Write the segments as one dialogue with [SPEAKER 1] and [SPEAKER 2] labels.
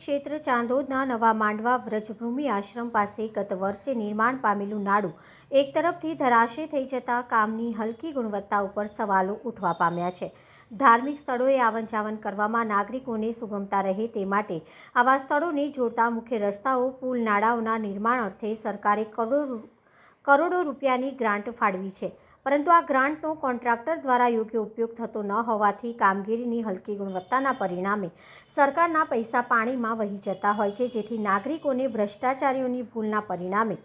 [SPEAKER 1] ક્ષેત્ર ચાંદોદના નવા માંડવા વ્રજભૂમિ આશ્રમ પાસે ગત વર્ષે નિર્માણ પામેલું નાડું એક તરફથી ધરાશય થઈ જતા કામની હલકી ગુણવત્તા ઉપર સવાલો ઉઠવા પામ્યા છે। ધાર્મિક સ્થળોએ આવન જાવન કરવામાં નાગરિકોને સુગમતા રહે તે માટે આવા સ્થળોને જોડતા મુખ્ય રસ્તાઓ, પુલ, નાળાઓના નિર્માણ અર્થે સરકારે કરોડો રૂપિયાની ગ્રાન્ટ ફાળવી છે, પરંતુ આ ગ્રાન્ટનો કોન્ટ્રાક્ટર દ્વારા યોગ્ય ઉપયોગ થતો ન હોવાથી કામગીરીની હલકી ગુણવત્તાના પરિણામે સરકારના પૈસા પાણીમાં વહી જતા હોય છે, જેથી નાગરિકોને ભ્રષ્ટાચારીઓની ભૂલના પરિણામે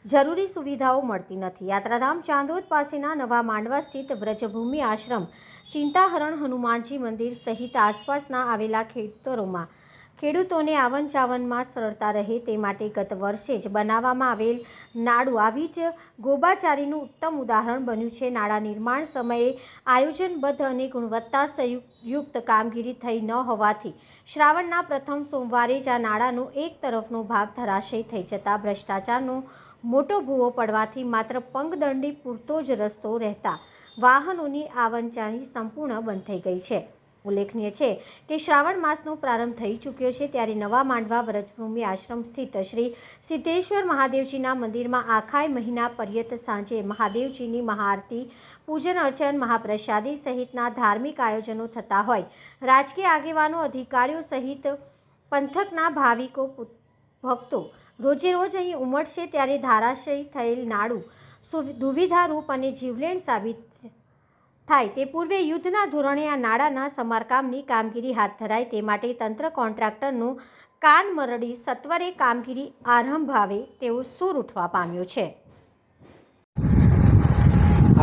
[SPEAKER 1] જરૂરી સુવિધાઓ મળતી નથી। યાત્રાધામ ચાંદોદ પાસેના નવા માંડવા સ્થિત વ્રજભૂમિ આશ્રમ, ચિંતાહરણ હનુમાનજી મંદિર સહિત આસપાસના આવેલા ખેડૂતોને આવન જાવનમાં સરળતા રહે તે માટે ગત વર્ષે જ બનાવવામાં આવેલ નાડું આવી જ ગોબાચારીનું ઉત્તમ ઉદાહરણ બન્યું છે। નાળા નિર્માણ સમયે આયોજનબદ્ધ અને ગુણવત્તાયુક્ત કામગીરી થઈ ન હોવાથી શ્રાવણના પ્રથમ સોમવારે જ આ નાળાનો એક તરફનો ભાગ ધરાશયી થઈ જતા ભ્રષ્ટાચારનો મોટો ભૂવો પડવાથી માત્ર પગદંડી પૂરતો જ રસ્તો રહેતા વાહનોની આવનજાવન સંપૂર્ણ બંધ થઈ ગઈ છે। ઉલ્લેખનીય છે કે શ્રાવણ માસનો પ્રારંભ થઈ ચૂક્યો છે, ત્યારે નવા માંડવા વ્રજભૂમિ આશ્રમ સ્થિત શ્રી સિદ્ધેશ્વર મહાદેવજીના મંદિરમાં આખાય મહિના પર્યત સાંજે મહાદેવજીની મહાઆરતી, પૂજન અર્ચન, મહાપ્રસાદી સહિતના ધાર્મિક આયોજનો થતા હોય રાજકીય આગેવાનો, અધિકારીઓ સહિત પંથકના ભાવિકો ભક્તો રોજેરોજ અહીં ઉમટશે, ત્યારે ધરાશયી થયેલ નાડું દુવિધારૂપ અને જીવલેણ સાબિત થાય તે પૂર્વે યુદ્ધના ધોરણે આ નાળાના સમારકામની કામગીરી હાથ ધરાય તે માટે તંત્ર કોન્ટ્રાક્ટરનું કાન મરડી સત્વરે કામગીરી આરંભાવે તેવો સૂર ઉઠવા પામ્યો છે।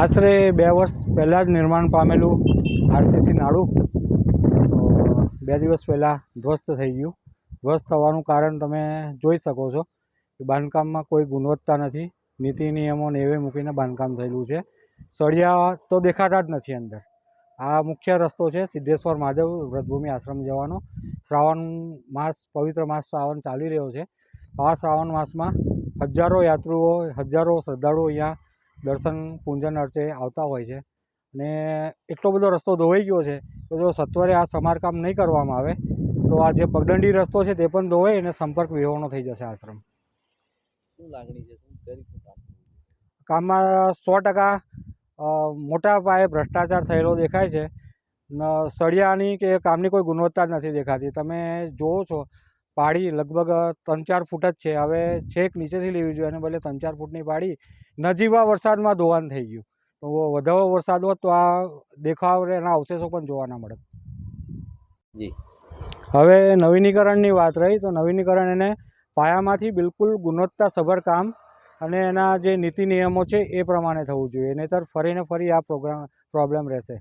[SPEAKER 2] આશરે 2 વર્ષ પહેલાં જ નિર્માણ પામેલું આરસીસી નાળું 2 દિવસ પહેલાં ધ્વસ્ત થઈ ગયું। ધ્વસ્ત થવાનું કારણ તમે જોઈ શકો છો કે બાંધકામમાં કોઈ ગુણવત્તા નથી, નીતિ નિયમો ને એવે મૂકીને બાંધકામ થયેલું છે। સળિયા તો દેખાતા જ નથી અંદર। આ મુખ્ય રસ્તો છે સિદ્ધેશ્વર મહાદેવ વ્રજભૂમિ આશ્રમ જવાનો। શ્રાવણ માસ, પવિત્ર માસ શ્રાવણ ચાલી રહ્યો છે। આ શ્રાવણ માસમાં હજારો યાત્રીઓ, હજારો શ્રદ્ધાળુઓ અહીંયા દર્શન પૂજન અર્ચે આવતા હોય છે અને એટલો બધો રસ્તો ધોવાઈ ગયો છે કે જો સત્વરે આ સમારકામ નહીં કરવામાં આવે તો આ જે પગદંડી રસ્તો છે તે પણ ધોવાઈ અને સંપર્ક વિહોણો થઈ જશે આશ્રમ।
[SPEAKER 3] શું લાગણી છે, શું કઈ રીતનું કામ
[SPEAKER 2] કામમાં 100% મોટા પાયે ભ્રષ્ટાચાર થયેલો દેખાય છે। સળિયાની કે કામની કોઈ ગુણવત્તા જ નથી દેખાતી। તમે જુઓ છો પાળી લગભગ 3-4 ફૂટ જ છે, હવે છેક નીચેથી લેવી જોઈએ અને બદલે 3-4 ફૂટની પાળી નજીવા વરસાદમાં ધોવાણ થઈ ગયું। તો વધારે વરસાદ હોત તો આ દેખાવ એના અવશેષો પણ જોવા ના મળે।
[SPEAKER 3] જી
[SPEAKER 2] હવે નવીનીકરણની વાત રહી તો નવીનીકરણ એને પાયામાંથી બિલકુલ ગુણવત્તાસભર કામ અને એના જે નીતિ નિયમો છે એ પ્રમાણે થવું જોઈએ, નહીંતર ફરીને ફરી આ પ્રોબ્લેમ રહેશે।